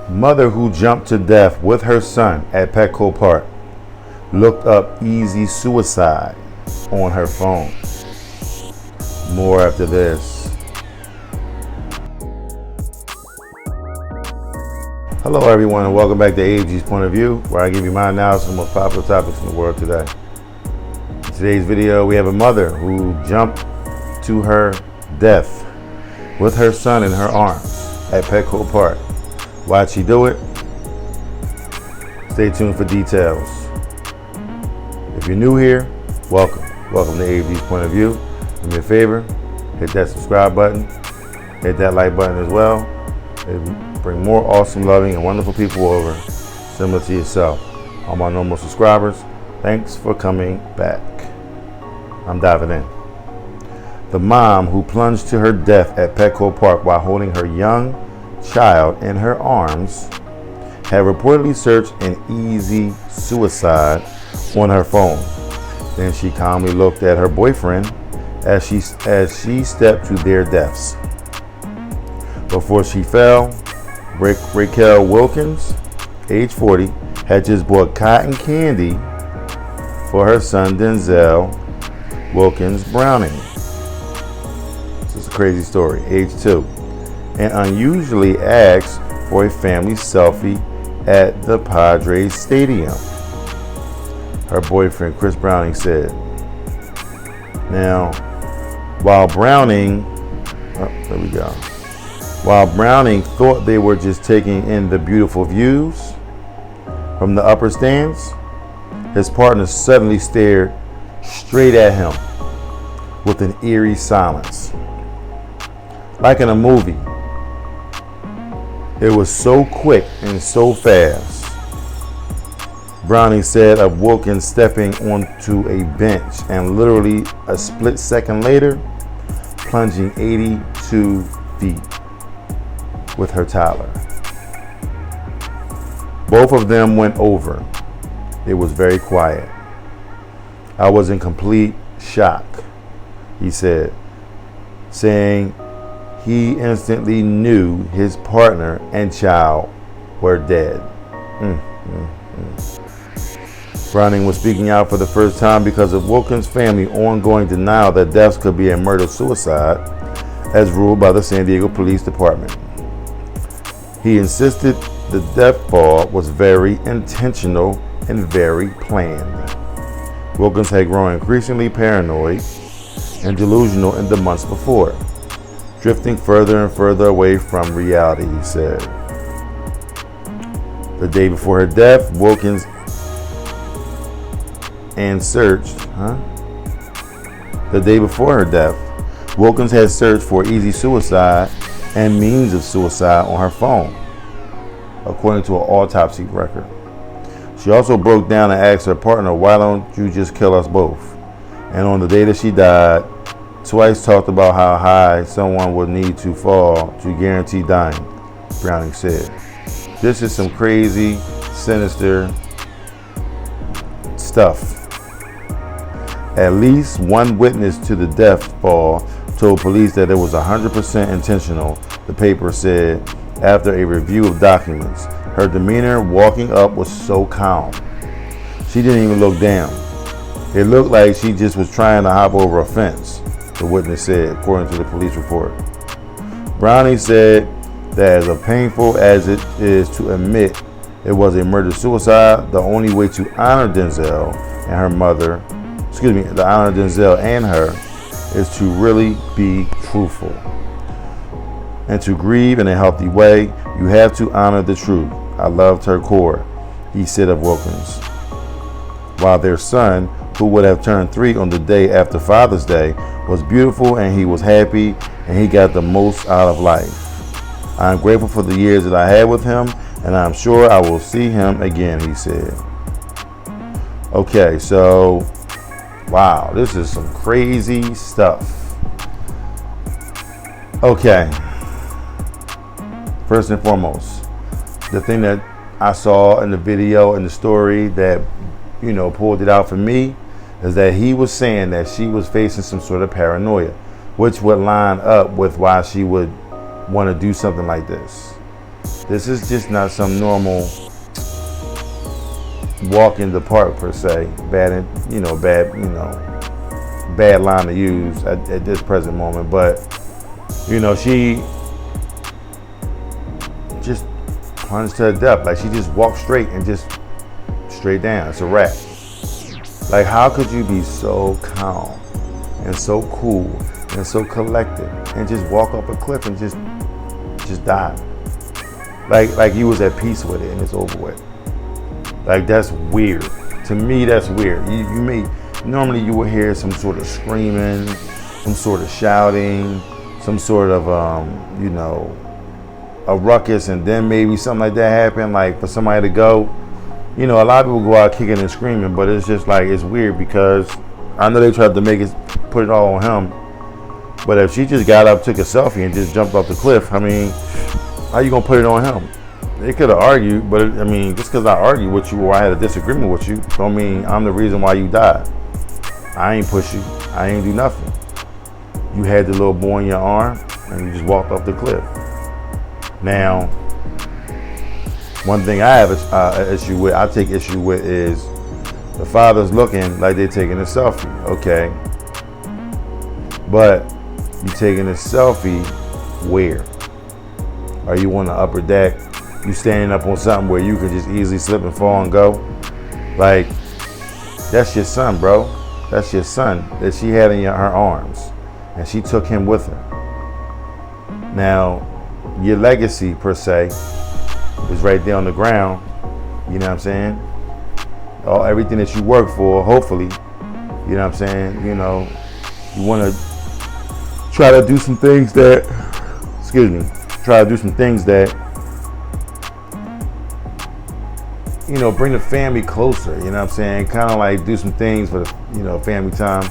Mother who jumped to death with her son at Petco Park looked up easy suicide on her phone. More after this. Hello everyone and welcome back to AG's Point of View, where I give you my analysis of the most popular topics in the world today. In today's video we have a mother who jumped to her death with her son in her arms at Petco Park. Why'd she do it? Stay tuned for details. If you're new here, welcome. Welcome to AG's Point of View. Do me a favor, hit that subscribe button, hit that like button as well. It'll bring more awesome, loving, and wonderful people over, similar to yourself. All my normal subscribers, thanks for coming back. I'm diving in. The mom who plunged to her death at Petco Park while holding her young child in her arms had reportedly searched an easy suicide on her phone. Then she calmly looked at her boyfriend as she stepped to their deaths. Before she fell, Raquel Wilkins, age 40, had just bought cotton candy for her son Denzel Wilkins-Browning. This is a crazy story, age 2, and unusually asked for a family selfie at the Padres stadium. Her boyfriend, Chris Browning, said. Now, while Browning thought they were just taking in the beautiful views from the upper stands, his partner suddenly stared straight at him with an eerie silence. Like in a movie, it was so quick and so fast. Browning said of Wilkins stepping onto a bench and literally a split second later, plunging 82 feet with her toddler. Both of them went over. It was very quiet. I was in complete shock, he said, saying he instantly knew his partner and child were dead. Browning was speaking out for the first time because of Wilkins' family ongoing denial that deaths could be a murder-suicide, as ruled by the San Diego Police Department. He insisted the death fall was very intentional and very planned. Wilkins had grown increasingly paranoid and delusional in the months before, drifting further and further away from reality, he said. The day before her death, Wilkins had searched for easy suicide and means of suicide on her phone, according to an autopsy record. She also broke down and asked her partner, "Why don't you just kill us both?" And on the day that she died, twice talked about how high someone would need to fall to guarantee dying, Browning said. This is some crazy, sinister stuff. At least one witness to the death fall told police that it was 100% intentional, the paper said after a review of documents. Her demeanor walking up was so calm. She didn't even look down. It looked like she just was trying to hop over a fence, the witness said, according to the police report. Browning said that as painful as it is to admit it was a murder-suicide, the only way to honor Denzel and her is to really be truthful. And to grieve in a healthy way, you have to honor the truth. I loved her core, he said of Wilkins. While their son, who would have turned 3 on the day after Father's Day, was beautiful and he was happy and he got the most out of life. I am grateful for the years that I had with him and I'm sure I will see him again, he said. Okay, so, wow, this is some crazy stuff. Okay, first and foremost, the thing that I saw in the video and the story that, pulled it out for me is that he was saying that she was facing some sort of paranoia, which would line up with why she would want to do something like this. This is just not some normal walk in the park per se. Bad line to use at this present moment. But she just plunged to her depth. Like, she just walked straight and just straight down. It's a wrap. Like, how could you be so calm and so cool and so collected and just walk up a cliff and just die? Like you was at peace with it and it's over with. Like, that's weird. To me, that's weird. Normally you would hear some sort of screaming, some sort of shouting, some sort of a ruckus, and then maybe something like that happen, like for somebody to go. A lot of people go out kicking and screaming, but it's just like, it's weird because I know they tried to put it all on him. But if she just got up, took a selfie, and just jumped off the cliff, I mean, how you gonna put it on him? They could have argued, but I mean, just because I argued with you or I had a disagreement with you, don't mean I'm the reason why you died. I ain't push you. I ain't do nothing. You had the little boy in your arm, and you just walked off the cliff. Now, one thing I have I take issue with is the father's looking like they're taking a selfie. Okay, but you taking a selfie where? Are you on the upper deck? You standing up on something where you could just easily slip and fall and go? Like, that's your son, bro. That's your son that she had in her arms, and she took him with her. Now, your legacy per se is right there on the ground. You know what I'm saying? Everything that you work for, hopefully, you know what I'm saying? You want to try to do some things that, bring the family closer, you know what I'm saying? Kind of like do some things for the, family time,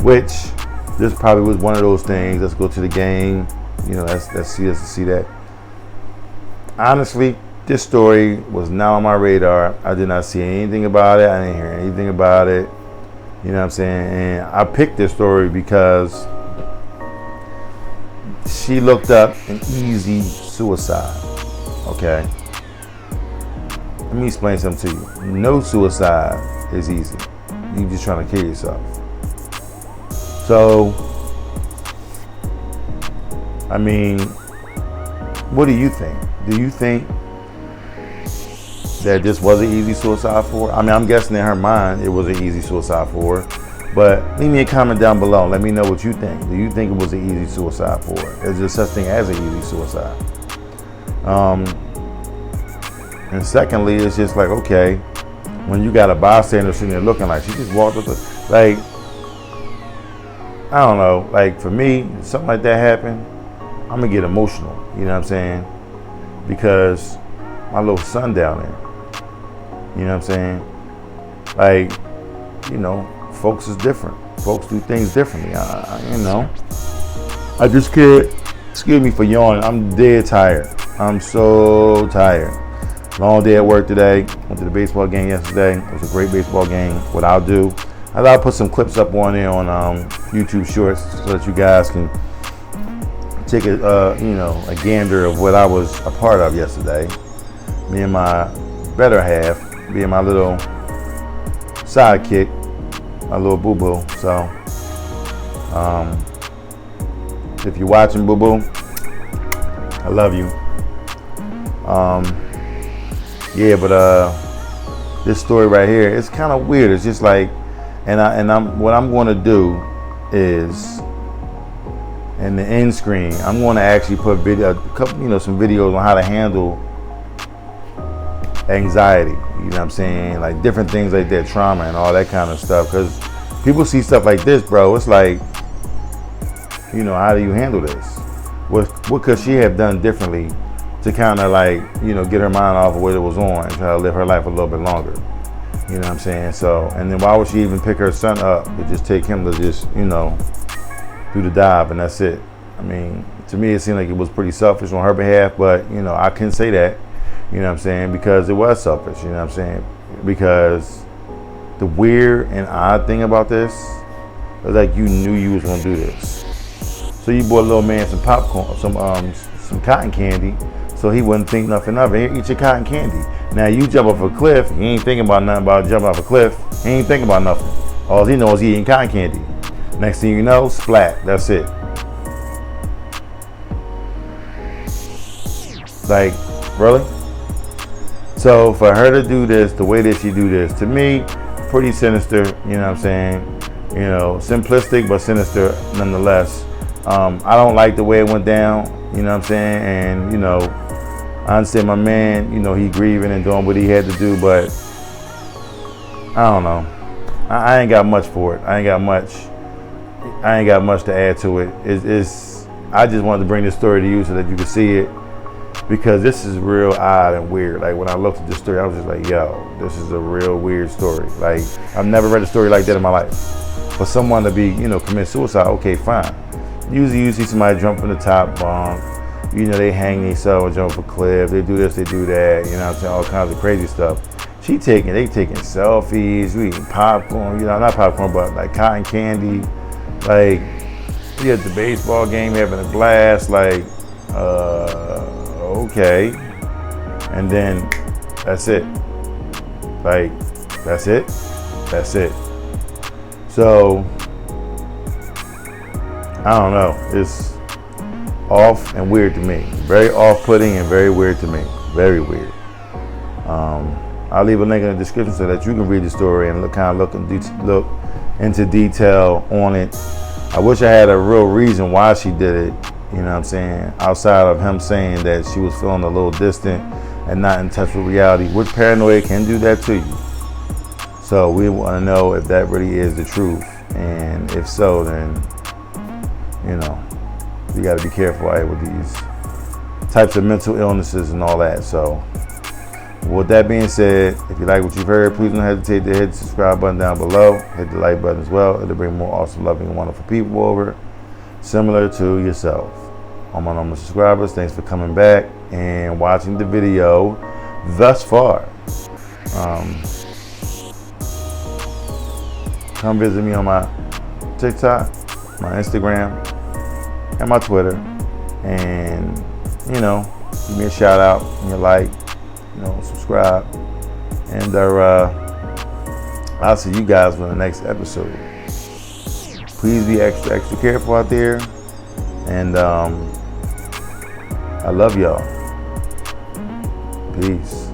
which this probably was one of those things. Let's go to the game, let's see that. Honestly, this story was not on my radar. I did not see anything about it. I didn't hear anything about it. You know what I'm saying? And I picked this story because she looked up an easy suicide. Okay? Let me explain something to you. No suicide is easy. You just trying to kill yourself. So, I mean, what do you think? Do you think that this was an easy suicide for her? I mean, I'm guessing in her mind it was an easy suicide for her. But leave me a comment down below. Let me know what you think. Do you think it was an easy suicide for her? Is there such thing as an easy suicide? And secondly, it's just like, okay, when you got a bystander sitting there looking like she just walked up, like, I don't know, like for me, something like that happened, I'm gonna get emotional, you know what I'm saying? Because my little son down there, you know what I'm saying? Like, folks is different. Folks do things differently. I just can't, excuse me for yawning, I'm dead tired. I'm so tired. Long day at work today. Went to the baseball game yesterday. It was a great baseball game. What I'll do is I'll put some clips up on there on YouTube Shorts so that you guys can take a gander of what I was a part of yesterday. Me and my better half, being my little sidekick, my little boo-boo. So, if you're watching, boo-boo, I love you. Yeah, but this story right here, it's kind of weird. It's just like, what I'm going to do is, in the end screen, I'm going to actually put some videos on how to handle anxiety. You know what I'm saying? Like different things like that, trauma and all that kind of stuff. Because people see stuff like this, bro. It's like, how do you handle this? What could she have done differently to kind of like, get her mind off of what it was on and try to live her life a little bit longer? You know what I'm saying? So, and then why would she even pick her son up to just take him to just, do the dive and that's it? I mean, to me, it seemed like it was pretty selfish on her behalf, but, I can say that, you know what I'm saying? Because it was selfish, you know what I'm saying? Because the weird and odd thing about this is like you knew you was going to do this. So you bought a little man some popcorn, some cotton candy, so he wouldn't think nothing of it. Here, eat your cotton candy. Now you jump off a cliff, he ain't thinking about nothing about jumping off a cliff. He ain't thinking about nothing. All he knows is he eating cotton candy. Next thing you know, splat. That's it. Like, really? So for her to do this, the way that she do this, to me, pretty sinister, you know what I'm saying? You know, simplistic, but sinister nonetheless. I don't like the way it went down, you know what I'm saying? And, you know, I understand my man, you know, he grieving and doing what he had to do, but I don't know. I ain't got much for it. I ain't got much to add to it. I just wanted to bring this story to you so that you could see it, because this is real odd and weird. Like, when I looked at this story, I was just like, yo, this is a real weird story. Like, I've never read a story like that in my life. For someone to be, you know, commit suicide, okay, fine. Usually you see somebody jump from the top bunk, you know, they hang themselves and jump off a cliff, they do this, they do that, you know what I'm saying, all kinds of crazy stuff. They taking selfies, we eating popcorn, you know, not popcorn, but like cotton candy. Like, we at the baseball game having a blast, like, okay. And then that's it. Like, that's it. That's it. So, I don't know. It's off and weird to me. Very off-putting and very weird to me. Very weird. I'll leave a link in the description so that you can read the story and look into detail on it. I wish I had a real reason why she did it, you know what I'm saying, outside of him saying that she was feeling a little distant and not in touch with reality, which paranoia can do that to you. So we want to know if that really is the truth, and if so, then, you know, you got to be careful out here with these types of mental illnesses and all that. So with that being said, if you like what you've heard, please don't hesitate to hit the subscribe button down below. Hit the like button as well. It'll bring more awesome, loving, and wonderful people over, similar to yourself. All my normal subscribers, thanks for coming back and watching the video thus far. Come visit me on my TikTok, my Instagram, and my Twitter. And, you know, give me a shout out and your like. You know, subscribe, and I'll see you guys for the next episode. Please be extra careful out there, and I love y'all. Peace.